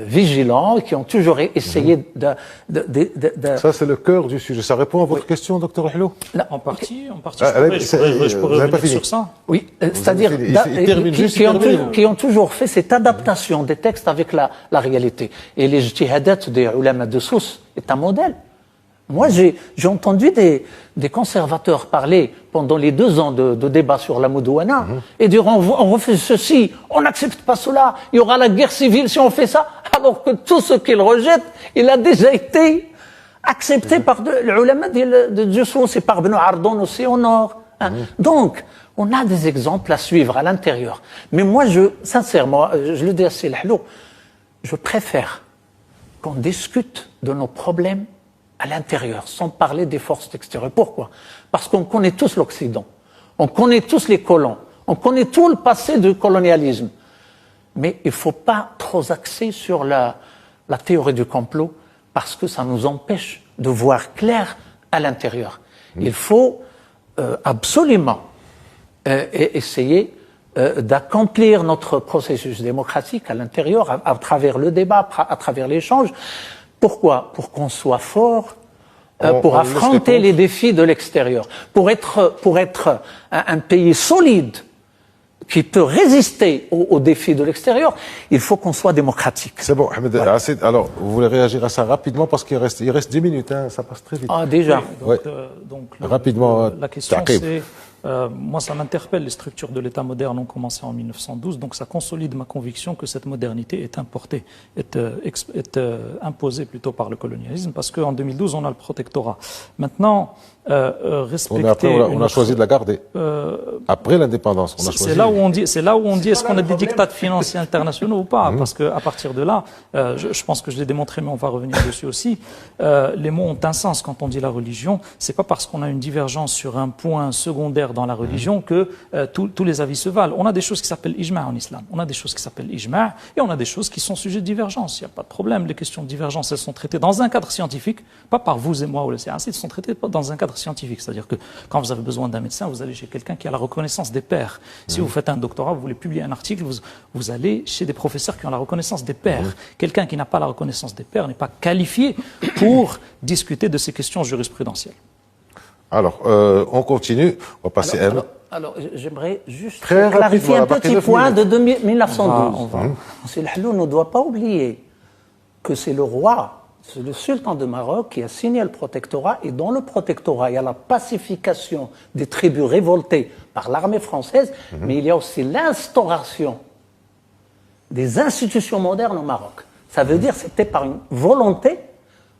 vigilants, qui ont toujours essayé de... Ça, c'est le cœur du sujet. Ça répond à votre question, Dr Hello? En partie, je pourrais revenir sur ça. Oui, c'est-à-dire qui ont toujours fait cette adaptation des textes avec la réalité. Et les ijtihadat des ulama de Sousse est un modèle. Moi, j'ai entendu des conservateurs parler pendant les 2 ans de débat sur la Moudouana et dire on refait ceci, on n'accepte pas cela, il y aura la guerre civile si on fait ça, alors que tout ce qu'ils rejettent, il a déjà été accepté par les ulama de Sousse et par Ibn Ardon aussi au nord. Donc, on a des exemples à suivre à l'intérieur. Mais moi, sincèrement, je le dis à Silhlou, je préfère qu'on discute de nos problèmes à l'intérieur, sans parler des forces extérieures. Pourquoi? Parce qu'on connaît tous l'Occident, on connaît tous les colons, on connaît tout le passé du colonialisme. Mais il ne faut pas trop axer sur la théorie du complot, parce que ça nous empêche de voir clair à l'intérieur. Il faut absolument essayer d'accomplir notre processus démocratique à l'intérieur, à travers le débat, à travers l'échange. Pourquoi? Pour qu'on soit fort, pour affronter les défis de l'extérieur, pour être un pays solide qui peut résister aux défis de l'extérieur, il faut qu'on soit démocratique. C'est bon, Ahmed Assid. Alors, vous voulez réagir à ça rapidement parce qu'il reste 10 minutes, hein, ça passe très vite. Ah, déjà. Oui, donc, rapidement, la question c'est... moi, ça m'interpelle. Les structures de l'État moderne ont commencé en 1912, donc ça consolide ma conviction que cette modernité est importée, est imposée plutôt par le colonialisme, parce qu'en 2012, on a le protectorat. Maintenant, respecter... On a choisi de la garder. Après l'indépendance, on a choisi... C'est là où on dit, est-ce qu'on a des dictats financiers internationaux ou pas? Parce qu'à partir de là, je pense que je l'ai démontré, mais on va revenir dessus aussi, les mots ont un sens quand on dit la religion. C'est pas parce qu'on a une divergence sur un point secondaire dans la religion que tous les avis se valent. On a des choses qui s'appellent ijma' en islam. On a des choses qui s'appellent ijma' et on a des choses qui sont sujets de divergence. Il n'y a pas de problème. Les questions de divergence, elles sont traitées dans un cadre scientifique, pas par vous et moi ou le CAC, elles sont traitées dans un cadre scientifique. C'est-à-dire que quand vous avez besoin d'un médecin, vous allez chez quelqu'un qui a la reconnaissance des pairs. Si vous faites un doctorat, vous voulez publier un article, vous allez chez des professeurs qui ont la reconnaissance des pairs. Quelqu'un qui n'a pas la reconnaissance des pairs n'est pas qualifié pour discuter de ces questions jurisprudentielles. Alors, on continue. On va passer à... Alors, j'aimerais juste clarifier un petit point de 1912. Silhlou ne doit pas oublier que c'est le roi, c'est le sultan de Maroc qui a signé le protectorat, et dans le protectorat, il y a la pacification des tribus révoltées par l'armée française, mais il y a aussi l'instauration des institutions modernes au Maroc. Ça veut dire que c'était par une volonté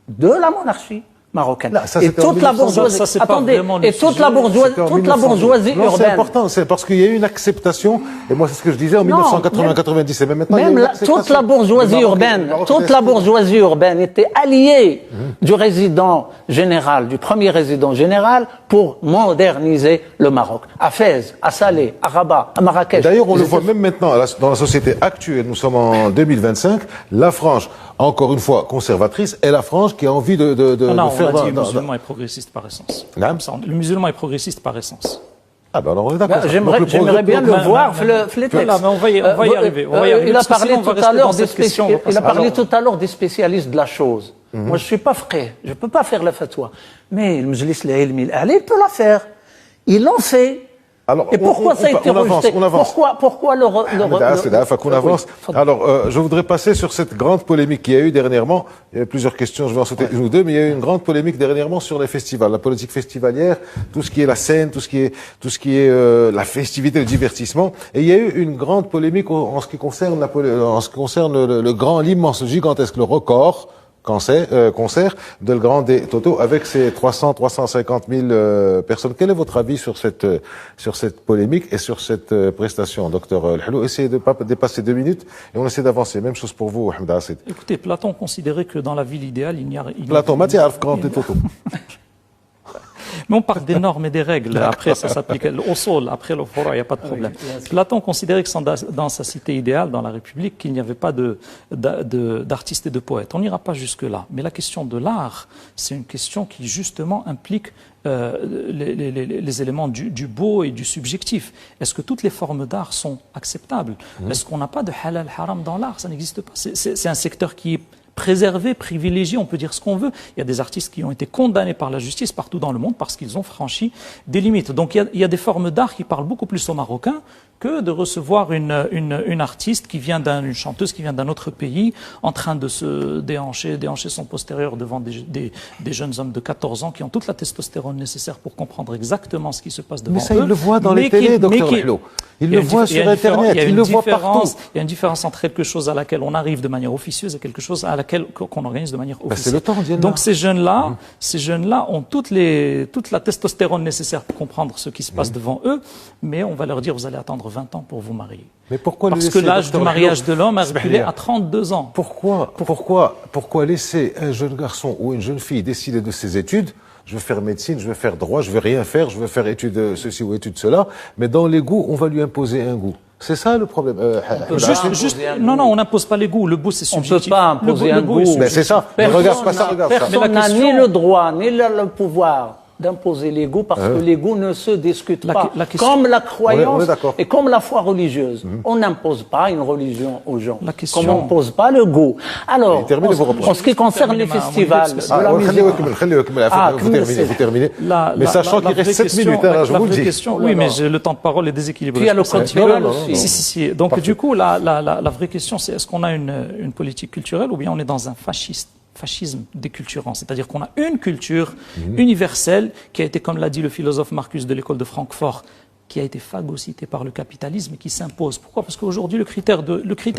de la monarchie, marocaine. Là, ça, et c'était en toute la 1900, bourgeoisie, ça, c'est pas attendez, vraiment le et toute sujet. la bourgeoisie, C'était en toute la 1900. bourgeoisie Non, c'est urbaine. important, c'est parce qu'il y a eu une acceptation, et moi c'est ce que je disais en 1980-90, mais maintenant il y a Même une toute la bourgeoisie urbaine, toute la bourgeoisie urbaine était alliée du résident général, du premier résident général, pour moderniser le Maroc. À Fès, à Salé, à Rabat, à Marrakech. D'ailleurs, on le voit même maintenant, dans la société actuelle, nous sommes en 2025, la frange, encore une fois conservatrice, est la frange qui a envie de Non, faire... on a dit le musulman est progressiste par essence. Non. Comme ça, le musulman est progressiste par essence. Ah ben alors on est d'accord. J'aimerais bien le voir, le texte. Voilà, mais on va y arriver. Il a parce que parlé sinon, on va tout à rester l'heure dans cette question, on va pas il a se- parlé Alors, tout à l'heure des spécialistes de la chose. Moi, je suis pas frais. Je peux pas faire la fatwa. Mais le Majlis al-Ilmi al-A'la, il peut la faire. Ils l'ont fait. Alors, Et pourquoi ça a été rejeté? On avance. Pourquoi qu'on avance. Alors, je voudrais passer sur cette grande polémique qu'il y a eu dernièrement. Il y a eu plusieurs questions, je vais en sauter une ou deux, mais il y a eu une grande polémique dernièrement sur les festivals, la politique festivalière, tout ce qui est la scène, tout ce qui est la festivité, le divertissement. Et il y a eu une grande polémique en ce qui concerne l'immense, gigantesque, le record concert de Le Grand des Toto avec ses 350 000 personnes. Quel est votre avis sur cette polémique et sur cette prestation, docteur El Helou? Essayez de ne pas dépasser 2 minutes et on essaie d'avancer. Même chose pour vous, Ahmed Assid. Écoutez, Platon considérait que dans la ville idéale, il n'y a... Platon, Mathieu Grand des Toto. Mais on parle des normes et des règles. Après, ça s'applique au sol. Après, le fora, il n'y a pas de problème. Platon considérait que dans sa cité idéale, dans la République, qu'il n'y avait pas d'artistes et de poètes. On n'ira pas jusque-là. Mais la question de l'art, c'est une question qui, justement, implique les éléments du beau et du subjectif. Est-ce que toutes les formes d'art sont acceptables? Est-ce qu'on n'a pas de halal haram dans l'art? Ça n'existe pas. C'est un secteur qui est préservé, privilégié, on peut dire ce qu'on veut. Il y a des artistes qui ont été condamnés par la justice partout dans le monde parce qu'ils ont franchi des limites. Donc il y a des formes d'art qui parlent beaucoup plus aux Marocains que de recevoir une artiste qui vient une chanteuse qui vient d'un autre pays en train de se déhancher son postérieur devant des jeunes hommes de 14 ans qui ont toute la testostérone nécessaire pour comprendre exactement ce qui se passe devant eux. Mais ça, il le voit dans les télés, docteur Helou. Il le voit sur Internet, il le voit partout. Il y a une différence entre quelque chose à laquelle on arrive de manière officieuse et quelque chose à laquelle qu'on organise de manière officieuse. C'est le temps, Diana. Donc ces jeunes-là ont toute la testostérone nécessaire pour comprendre ce qui se passe devant eux, mais on va leur dire vous allez attendre 20 ans pour vous marier. Mais pourquoi Parce que l'âge du mariage de l'homme a reculé à 32 ans. Pourquoi laisser un jeune garçon ou une jeune fille décider de ses études? Je veux faire médecine, je veux faire droit, je veux rien faire, je veux faire études ceci ou études cela, mais dans les goûts, on va lui imposer un goût. C'est ça le problème. Non, on n'impose pas les goûts. Le goût, c'est subjectif. On ne peut pas imposer un goût. Mais c'est ça. Regarde pas ça, regarde ça. Personne n'a ni le droit, ni le pouvoir d'imposer les goûts parce que les goûts ne se discutent pas. Comme la croyance et comme la foi religieuse. On n'impose pas une religion aux gens. Comme on n'impose pas le goût. Alors, en ce qui concerne les festivals de la musique... Vous terminez. Mais sachant qu'il reste 7 minutes, je vous le dis. Oui, mais le temps de parole est déséquilibré. Il y a le code pénal aussi. Si. Donc, du coup, la vraie question, c'est est-ce qu'on a une politique culturelle ou bien on est dans un fascisme déculturant, c'est-à-dire qu'on a une culture universelle qui a été, comme l'a dit le philosophe Marcus de l'école de Francfort, qui a été phagocyté par le capitalisme et qui s'impose. Pourquoi? Parce qu'aujourd'hui, le critère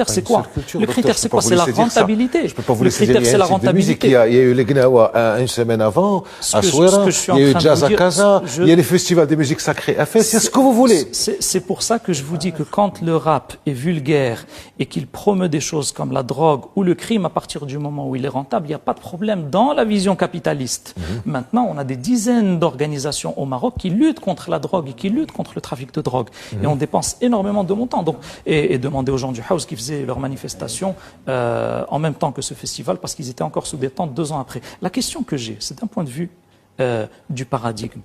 c'est quoi? Le critère, c'est quoi? C'est la rentabilité. Je peux pas vous laisser dire, c'est la rentabilité. Il y a eu les Gnawa une semaine avant, à Souera, il y a eu Jazz à Casa, il y a les festivals de musique sacrée à Fès, c'est ce que vous voulez. C'est pour ça que je vous dis que quand le rap est vulgaire et qu'il promeut des choses comme la drogue ou le crime à partir du moment où il est rentable, il n'y a pas de problème dans la vision capitaliste. Maintenant, on a des dizaines d'organisations au Maroc qui luttent contre la drogue et qui luttent contre le trafic de drogue. Et on dépense énormément de montants. Donc, et demander aux gens du House qui faisaient leur manifestation en même temps que ce festival parce qu'ils étaient encore sous détente 2 ans après. La question que j'ai, c'est d'un point de vue du paradigme.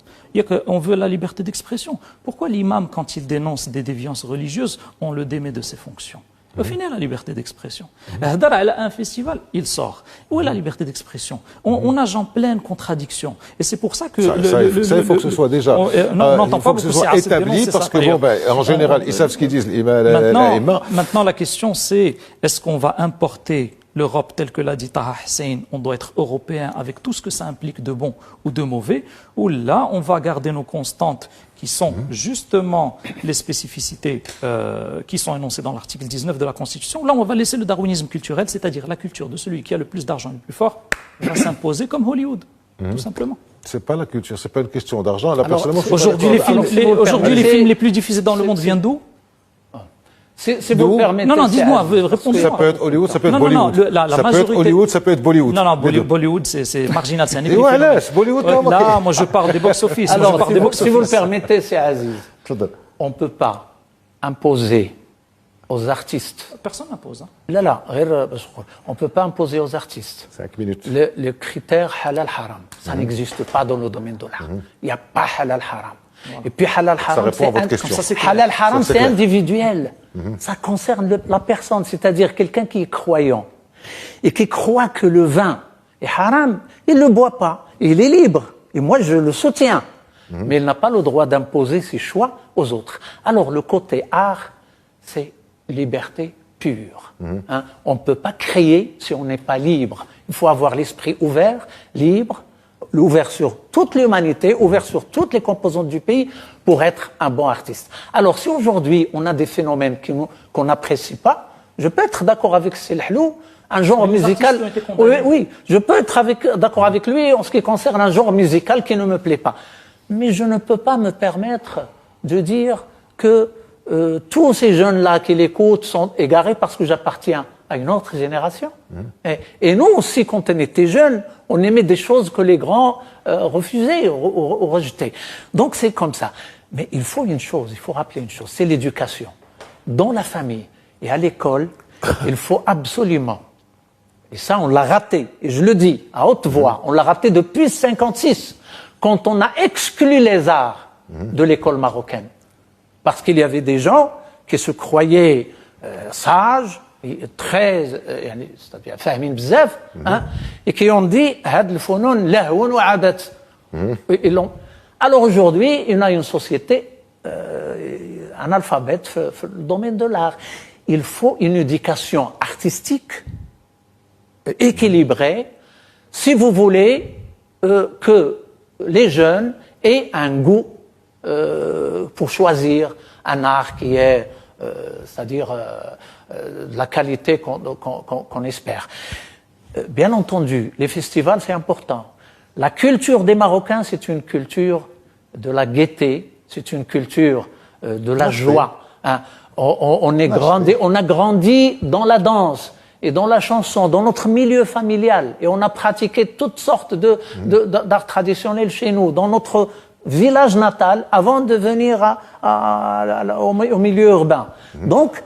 On veut la liberté d'expression. Pourquoi l'imam, quand il dénonce des déviances religieuses, on le démet de ses fonctions? Au final, la liberté d'expression. Un festival, il sort. Où est la liberté d'expression? On nage en pleine contradiction. Et c'est pour ça que... Ça, il faut que ce soit déjà... Non, il faut que ce soit établi, parce que, en général, ils savent ce qu'ils disent. Maintenant, la question, c'est est-ce qu'on va importer l'Europe telle que l'a dit Taha Hussein, on doit être européen avec tout ce que ça implique de bon ou de mauvais, ou là, on va garder nos constantes qui sont justement les spécificités qui sont énoncées dans l'article 19 de la Constitution. Là, on va laisser le darwinisme culturel, c'est-à-dire la culture de celui qui a le plus d'argent, le plus fort, va s'imposer comme Hollywood. tout simplement. C'est pas la culture, c'est pas une question d'argent. Là, personnellement, Aujourd'hui, les films les plus diffusés dans le monde viennent d'où? Si vous permettez... Non, dites-moi, répondez-moi. Ça peut être Hollywood, ça peut être Bollywood. La ça majorité... peut être Hollywood, ça peut être Bollywood. Non, Bollywood, c'est marginal, c'est un Et ouais, là, c'est Bollywood. Là, moi, je parle des box-office. Alors, si vous le permettez, c'est Aziz. On ne peut pas imposer aux artistes... Personne n'impose. Hein. On ne peut pas imposer aux artistes 5 minutes. le critère halal-haram. Ça n'existe pas dans le domaine de l'art. Il n'y a pas halal-haram. Et puis halal-haram, c'est individuel. Ça concerne la personne, c'est-à-dire quelqu'un qui est croyant et qui croit que le vin est haram, il ne le boit pas. Il est libre. Et moi, je le soutiens. Mais il n'a pas le droit d'imposer ses choix aux autres. Alors, le côté art, c'est liberté pure. Hein? On ne peut pas créer si on n'est pas libre. Il faut avoir l'esprit ouvert, libre, ouvert sur toute l'humanité, ouvert sur toutes les composantes du pays pour être un bon artiste. Alors, si aujourd'hui, on a des phénomènes qu'on n'apprécie pas, je peux être d'accord avec Selhlou, un genre musical... Oui, je peux être d'accord avec lui en ce qui concerne un genre musical qui ne me plaît pas. Mais je ne peux pas me permettre de dire que tous ces jeunes-là qui l'écoutent sont égarés parce que j'appartiens à une autre génération. Et nous aussi, quand on était jeunes, on aimait des choses que les grands refusaient ou rejetaient. Donc c'est comme ça. Mais il faut rappeler une chose, c'est l'éducation. Dans la famille et à l'école, il faut absolument, et ça on l'a raté, et je le dis à haute voix, on l'a raté depuis 1956, quand on a exclu les arts de l'école marocaine. Parce qu'il y avait des gens qui se croyaient sages, très, c'est-à-dire فاهمين بزاف, et qui ont dit هاد الفنون لهو وعبث. Alors aujourd'hui, il y a une société analphabète dans le domaine de l'art. Il faut une éducation artistique équilibrée si vous voulez que les jeunes aient un goût pour choisir un art qui est, c'est-à-dire de la qualité qu'on espère. Bien entendu, les festivals, c'est important. La culture des Marocains, c'est une culture de la gaieté, c'est une culture de la joie. Hein. On a grandi dans la danse et dans la chanson, dans notre milieu familial, et on a pratiqué toutes sortes d'arts traditionnels chez nous, dans notre village natal, avant de venir au milieu urbain. Donc,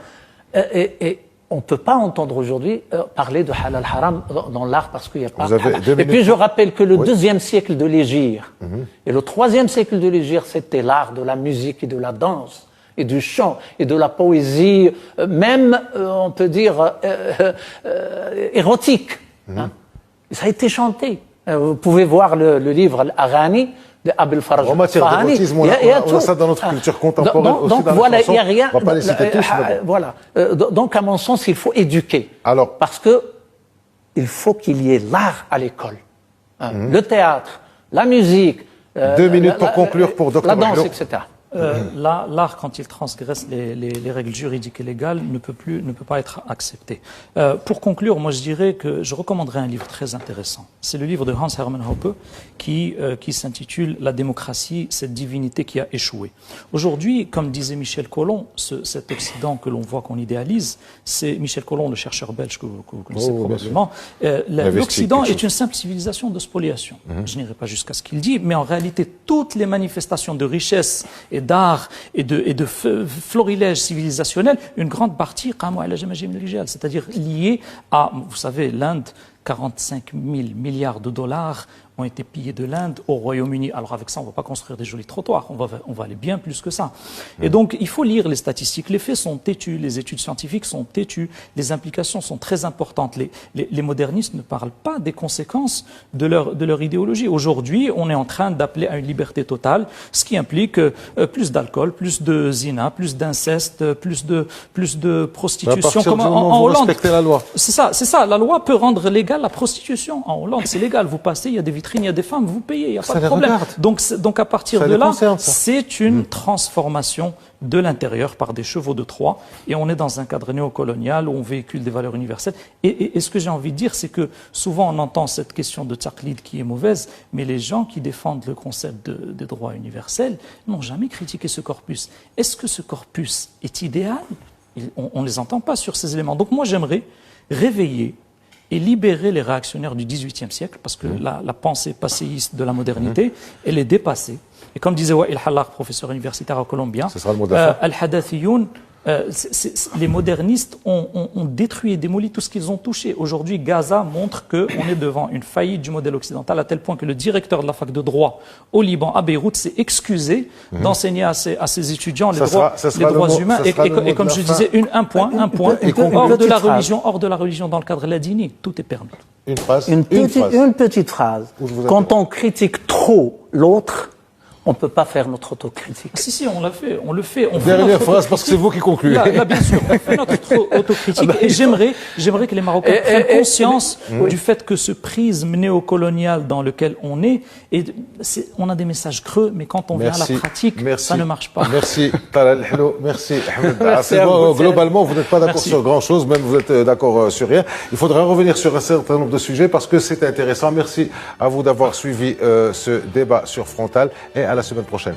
on ne peut pas entendre aujourd'hui parler de halal haram dans l'art parce qu'il n'y a pas halal. Et puis je rappelle que le deuxième siècle de l'Hégire et le troisième siècle de l'Hégire, c'était l'art de la musique et de la danse et du chant et de la poésie, même on peut dire érotique. Hein. Ça a été chanté. Vous pouvez voir le livre Al-Aghani de Abel Faraj. En matière d'érotisme, on a ça dans notre culture contemporaine aussi. Donc dans voilà, il n'y a rien. On va pas les citer tous. Voilà. Donc à mon sens, il faut éduquer. Alors, parce que il faut qu'il y ait l'art à l'école, le théâtre, la musique. 2 minutes pour conclure pour Dr. La danse, etc. L'art, quand il transgresse les règles juridiques et légales, ne peut pas être accepté. Pour conclure, moi je dirais que je recommanderais un livre très intéressant. C'est le livre de Hans Hermann Hoppe qui s'intitule « La démocratie, cette divinité qui a échoué ». Aujourd'hui, comme disait Michel Colomb, cet Occident que l'on voit, qu'on idéalise, c'est Michel Colomb, le chercheur belge que vous connaissez probablement. L'Occident est une simple civilisation de spoliation. Je n'irai pas jusqu'à ce qu'il dit, mais en réalité, toutes les manifestations de richesse et d'art et de florilège civilisationnel, une grande partie, c'est-à-dire liée à, vous savez, l'Inde, 45 000 milliards de dollars ont été pillés de l'Inde au Royaume-Uni. Alors avec ça, on ne va pas construire des jolis trottoirs, on va aller bien plus que ça. Et donc, il faut lire les statistiques. Les faits sont têtus, les études scientifiques sont têtues, les implications sont très importantes. Les modernistes ne parlent pas des conséquences de leur idéologie. Aujourd'hui, on est en train d'appeler à une liberté totale, ce qui implique plus d'alcool, plus de zina, plus d'inceste, plus de prostitution. Comme en Hollande. C'est ça. La loi peut rendre légale la prostitution. En Hollande, c'est légal. Vous passez, il y a des vitrines doctrine, il y a des femmes, vous payez, il n'y a pas Ça de les problème. regarde. Donc à partir Ça de les là, concerne, ça. c'est une transformation de l'intérieur par des chevaux de Troie. Et on est dans un cadre néocolonial où on véhicule des valeurs universelles. Et ce que j'ai envie de dire, c'est que souvent on entend cette question de taqlid qui est mauvaise, mais les gens qui défendent le concept des droits universels n'ont jamais critiqué ce corpus. Est-ce que ce corpus est idéal? On ne les entend pas sur ces éléments. Donc moi j'aimerais réveiller et libérer les réactionnaires du XVIIIe siècle, parce que la pensée passéiste de la modernité, elle est dépassée. Et comme disait Wael Hallaq, professeur universitaire colombien, Ce sera le mot de la fin. Al-Hadathiyoun, les modernistes ont détruit et démoli tout ce qu'ils ont touché. Aujourd'hui, Gaza montre qu'on est devant une faillite du modèle occidental, à tel point que le directeur de la fac de droit au Liban, à Beyrouth, s'est excusé d'enseigner à ses étudiants les droits humains. Et comme je disais, un point, hors de la religion, dans le cadre ladini, tout est permis. Une phrase. Une petite phrase. Quand on critique trop l'autre, on ne peut pas faire notre autocritique. Si, on l'a fait, on le fait. Dernière phrase, parce que c'est vous qui concluez. Là, bien sûr, on fait notre autocritique. Et j'aimerais que les Marocains prennent conscience du fait que ce prisme néocolonial dans lequel on est, on a des messages creux, mais quand on vient à la pratique, ça ne marche pas. Merci, Talal Hello. Merci, Ahmed. Globalement, vous n'êtes pas d'accord sur grand-chose, même vous êtes d'accord sur rien. Il faudra revenir sur un certain nombre de sujets parce que c'est intéressant. Merci à vous d'avoir suivi ce débat sur Frontal et à la semaine prochaine.